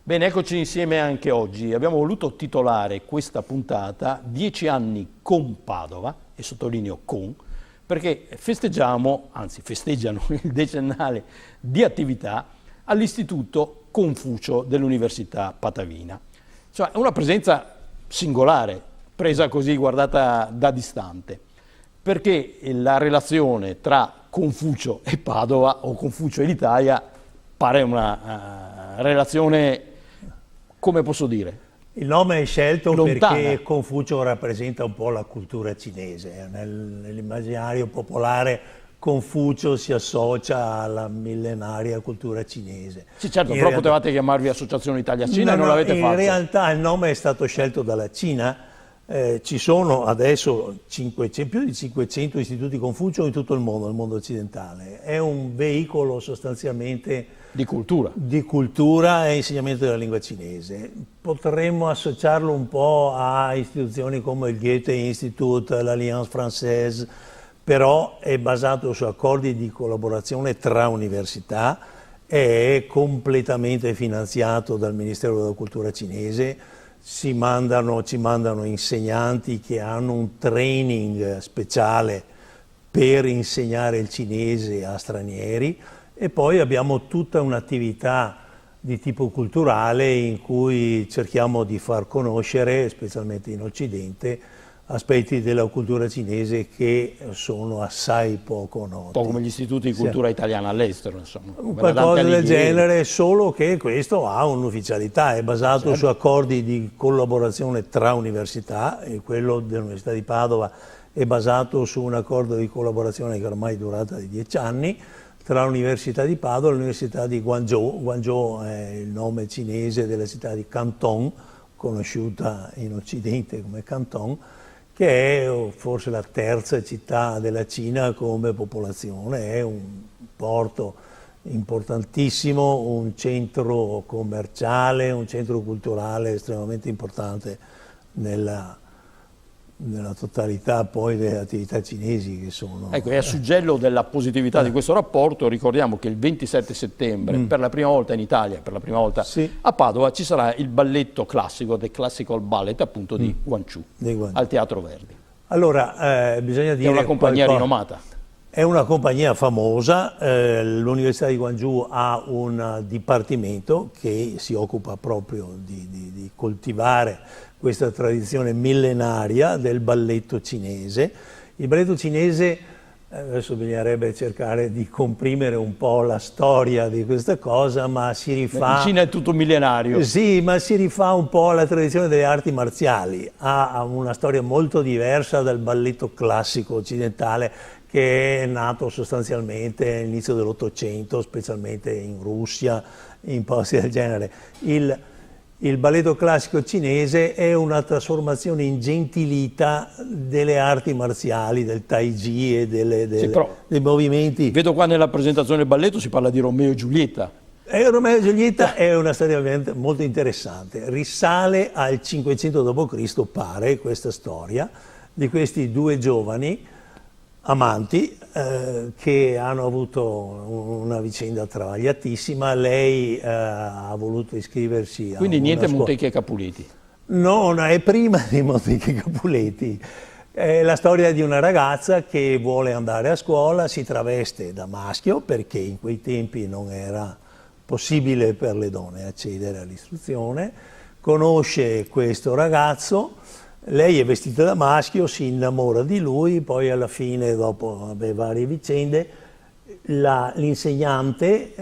Bene, eccoci insieme anche oggi. Abbiamo voluto titolare questa puntata 10 anni con Padova, e sottolineo con, perché festeggiamo, anzi festeggiano il decennale di attività all'Istituto Confucio dell'Università Patavina. Insomma, è una presenza singolare, presa così, guardata da distante, perché la relazione tra Confucio e Padova o Confucio e l'Italia pare una relazione, come posso dire, il nome è scelto lontana, perché Confucio rappresenta un po' la cultura cinese. Nell'immaginario popolare Confucio si associa alla millenaria cultura cinese. Sì, certo, però potevate chiamarvi Associazione Italia-Cina e non l'avete fatto. In realtà il nome è stato scelto dalla Cina. Ci sono adesso più di 500 istituti Confucio in tutto il mondo occidentale. È un veicolo sostanzialmente di cultura e insegnamento della lingua cinese. Potremmo associarlo un po' a istituzioni come il Goethe Institute, l'Alliance Française, però è basato su accordi di collaborazione tra università, è completamente finanziato dal Ministero della Cultura cinese. Ci mandano insegnanti che hanno un training speciale per insegnare il cinese a stranieri, e poi abbiamo tutta un'attività di tipo culturale in cui cerchiamo di far conoscere, specialmente in Occidente, aspetti della cultura cinese che sono assai poco noti. Un po' come gli istituti di cultura italiana all'estero, insomma. Qualcosa del genere, solo che questo ha un'ufficialità, è basato su accordi di collaborazione tra università, e quello dell'Università di Padova è basato su un accordo di collaborazione che ormai è durata di 10 anni, tra l'Università di Padova e l'Università di Guangzhou. Guangzhou è il nome cinese della città di Canton, conosciuta in Occidente come Canton, che è forse la terza città della Cina come popolazione. È un porto importantissimo, un centro commerciale, un centro culturale estremamente importante nella totalità poi delle attività cinesi che sono... Ecco, e a suggello della positività di questo rapporto ricordiamo che il 27 settembre, per la prima volta in Italia, per la prima volta a Padova, ci sarà il balletto classico, The Classical Ballet, appunto di Guangzhou, al Teatro Verdi. Allora, bisogna dire... È una compagnia rinomata. È una compagnia famosa. L'Università di Guangzhou ha un dipartimento che si occupa proprio di coltivare questa tradizione millenaria del balletto cinese. Il balletto cinese, adesso bisognerebbe cercare di comprimere un po' la storia di questa cosa, ma si rifà... In Cina è tutto millenario. Sì, ma si rifà un po' alla tradizione delle arti marziali. Ha una storia molto diversa dal balletto classico occidentale, che è nato sostanzialmente all'inizio dell'Ottocento, specialmente in Russia, in posti del genere. Il balletto classico cinese è una trasformazione ingentilita delle arti marziali, del Tai Chi e dei movimenti. Vedo qua nella presentazione del balletto si parla di Romeo e Giulietta. Romeo e Giulietta è una storia veramente molto interessante. Risale al 500 d.C., pare, questa storia, di questi due giovani amanti che hanno avuto una vicenda travagliatissima. Lei ha voluto iscriversi a... Quindi niente Montecchi e Capuleti? No, è prima di Montecchi e Capuleti. È la storia di una ragazza che vuole andare a scuola, si traveste da maschio perché in quei tempi non era possibile per le donne accedere all'istruzione, conosce questo ragazzo. Lei è vestita da maschio, si innamora di lui, poi alla fine, dopo varie vicende, l'insegnante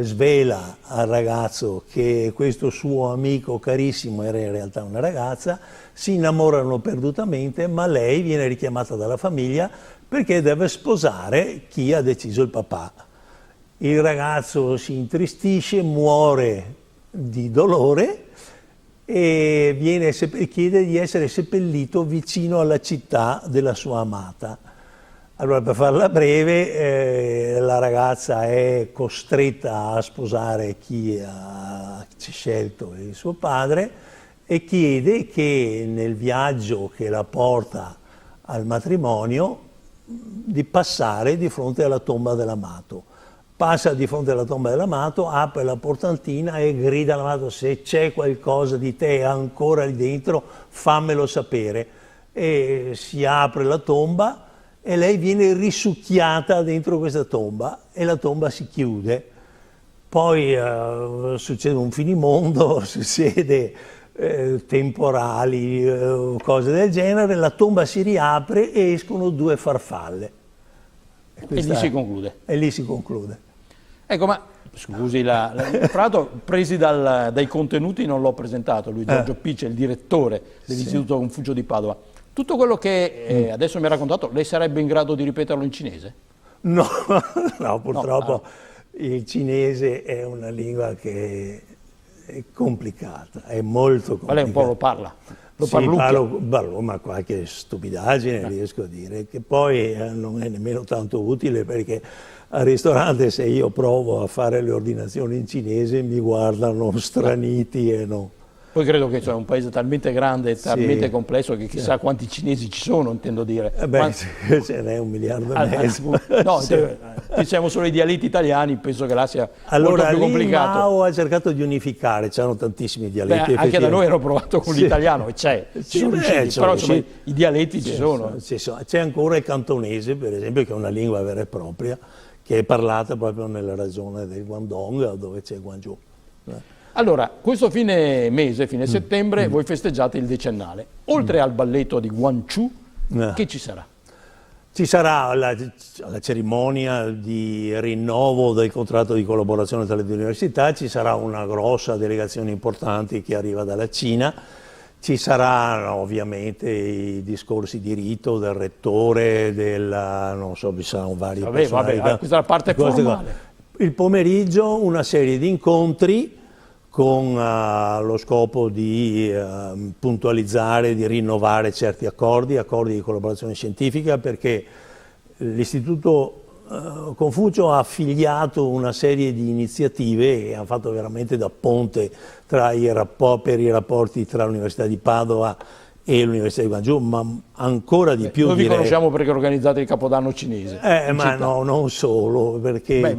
svela al ragazzo che questo suo amico carissimo era in realtà una ragazza, si innamorano perdutamente, ma lei viene richiamata dalla famiglia perché deve sposare chi ha deciso il papà. Il ragazzo si intristisce, muore di dolore e chiede di essere seppellito vicino alla città della sua amata. Allora, per farla breve, la ragazza è costretta a sposare chi ha scelto il suo padre e chiede che nel viaggio che la porta al matrimonio di passare di fronte alla tomba dell'amato. passa di fronte alla tomba dell'amato, apre la portantina e grida all'amato: se c'è qualcosa di te ancora lì dentro, fammelo sapere. E si apre la tomba e lei viene risucchiata dentro questa tomba e la tomba si chiude. Poi succede un finimondo, succede temporali, cose del genere, la tomba si riapre e escono 2 farfalle. E lì si conclude. E lì si conclude. Ecco, ma scusi, tra l'altro presi dai contenuti non l'ho presentato, lui Giorgio Picce, il direttore dell'Istituto Confucio di Padova. Tutto quello che adesso mi ha raccontato, lei sarebbe in grado di ripeterlo in cinese? No, no, purtroppo il cinese è una lingua che è complicata, è molto complicata. Ma lei un po' lo parla? Lo sì, parlo, ma qualche stupidaggine riesco a dire, che poi non è nemmeno tanto utile, perché al ristorante, se io provo a fare le ordinazioni in cinese, mi guardano straniti e no. Poi credo che è un paese talmente grande e talmente complesso che chissà quanti cinesi ci sono, intendo dire. Ce n'è 1,5 miliardi. No, qui siamo solo i dialetti italiani, penso che là sia molto più complicato. Allora, Mao ha cercato di unificare, c'erano tantissimi dialetti. Anche da noi hanno provato con l'italiano, e c'è, però insomma, i dialetti ci sono. C'è ancora il cantonese, per esempio, che è una lingua vera e propria, che è parlata proprio nella regione del Guangdong, dove c'è Guangzhou. Allora, questo fine settembre, voi festeggiate il decennale. Oltre al balletto di Guangzhou, che ci sarà? Ci sarà la cerimonia di rinnovo del contratto di collaborazione tra le 2 università, ci sarà una grossa delegazione importante che arriva dalla Cina, ci saranno ovviamente i discorsi di rito del rettore, non so, ci saranno vari personaggi. Questa è la parte formale. Il pomeriggio una serie di incontri con lo scopo di puntualizzare, di rinnovare certi accordi di collaborazione scientifica, perché l'Istituto Confucio ha affiliato una serie di iniziative e hanno fatto veramente da ponte per i rapporti tra l'Università di Padova e l'Università di Guangzhou, ma ancora di più. Noi vi conosciamo perché organizzate il Capodanno cinese. Ma no, non solo, perché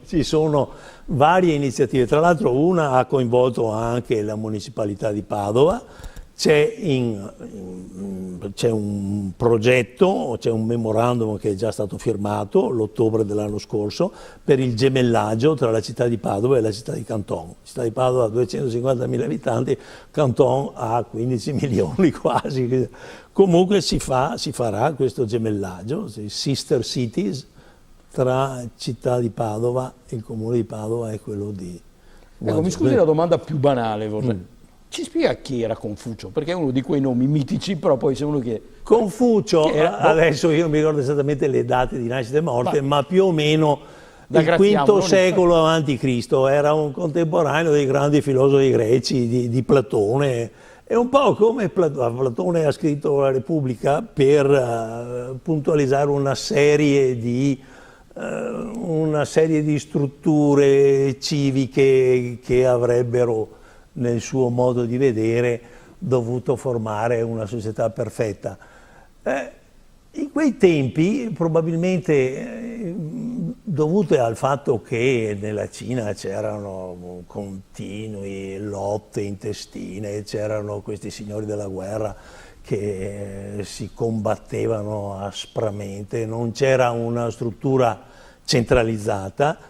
ci sono varie iniziative. Tra l'altro una ha coinvolto anche la Municipalità di Padova. C'è un progetto, c'è un memorandum che è già stato firmato l'ottobre dell'anno scorso per il gemellaggio tra la città di Padova e la città di Canton. La città di Padova ha 250.000 abitanti, Canton ha 15 milioni quasi. Comunque si farà questo gemellaggio, sister cities, tra città di Padova, il comune di Padova e quello di Guangzhou. Ecco, mi scusi la domanda più banale, vorrei. Ci spiega chi era Confucio? Perché è uno di quei nomi mitici, però poi se uno che... Confucio, adesso io non mi ricordo esattamente le date di nascita e morte, ma più o meno il V secolo avanti Cristo, era un contemporaneo dei grandi filosofi greci, di Platone. È un po' come Platone ha scritto la Repubblica per puntualizzare una serie di strutture civiche che avrebbero, nel suo modo di vedere, dovuto formare una società perfetta. In quei tempi, probabilmente dovute al fatto che nella Cina c'erano continue lotte intestine, c'erano questi signori della guerra che si combattevano aspramente, non c'era una struttura centralizzata,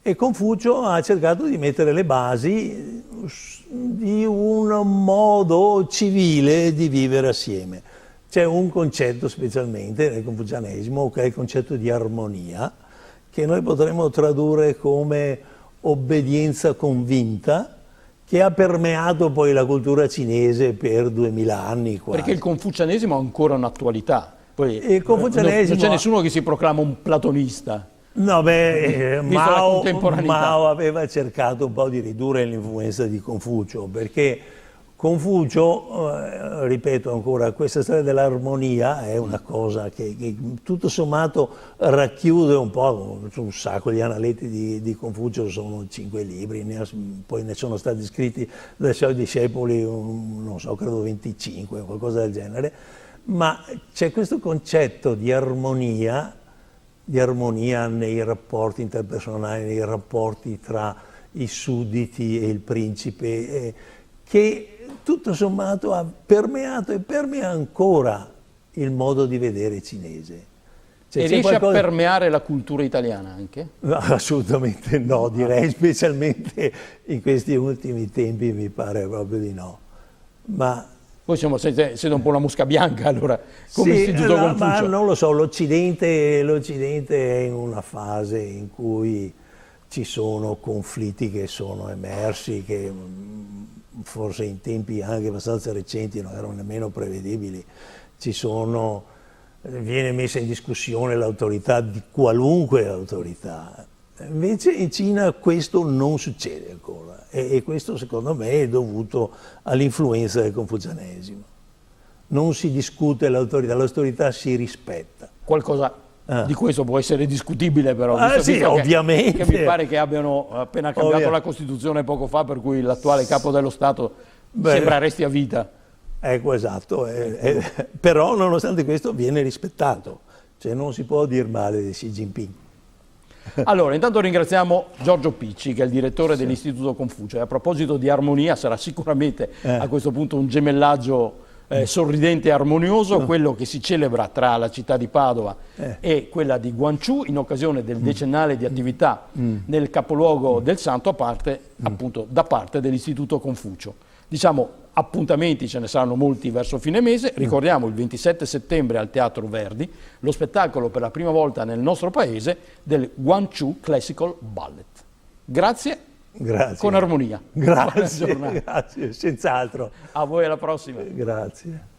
e Confucio ha cercato di mettere le basi di un modo civile di vivere assieme. C'è un concetto specialmente nel confucianesimo, che è il concetto di armonia, che noi potremmo tradurre come obbedienza convinta, che ha permeato poi la cultura cinese per 2000 anni quasi. Perché il confucianesimo ha ancora un'attualità. Poi il confucianesimo... non c'è nessuno che si proclama un platonista. No, Mao aveva cercato un po' di ridurre l'influenza di Confucio, perché Confucio, ripeto ancora, questa storia dell'armonia è una cosa che tutto sommato racchiude un po', un sacco di analetti di Confucio, sono 5 libri, poi ne sono stati scritti dai suoi discepoli, non so, credo 25, qualcosa del genere, ma c'è questo concetto di armonia di armonia nei rapporti interpersonali, nei rapporti tra i sudditi e il principe, che tutto sommato ha permeato e permea ancora il modo di vedere cinese. Cioè, e riesce a permeare la cultura italiana anche? No, assolutamente no, direi specialmente in questi ultimi tempi mi pare proprio di no. Ma poi siete un po' una mosca bianca allora, come sì, Istituto Confucio. Ma non lo so, l'Occidente è in una fase in cui ci sono conflitti che sono emersi, che forse in tempi anche abbastanza recenti non erano nemmeno prevedibili. Viene messa in discussione l'autorità di qualunque autorità. Invece in Cina questo non succede ancora e questo secondo me è dovuto all'influenza del confucianesimo. Non si discute l'autorità si rispetta. Qualcosa di questo può essere discutibile però, sì, ovviamente. Che mi pare che abbiano appena cambiato la Costituzione poco fa, per cui l'attuale capo dello Stato sembra resti a vita. Ecco, esatto, però nonostante questo viene rispettato, cioè non si può dire male di Xi Jinping. Allora, intanto ringraziamo Giorgio Picci, che è il direttore dell'Istituto Confucio, e a proposito di armonia sarà sicuramente a questo punto un gemellaggio sorridente e armonioso, quello che si celebra tra la città di Padova e quella di Guangzhou in occasione del decennale di attività nel capoluogo del santo, appunto da parte dell'Istituto Confucio. Diciamo, appuntamenti ce ne saranno molti verso fine mese. Ricordiamo il 27 settembre al Teatro Verdi lo spettacolo per la prima volta nel nostro paese del Guangzhou Classical Ballet. Grazie. Con armonia. Grazie, senz'altro. A voi, alla prossima. Grazie.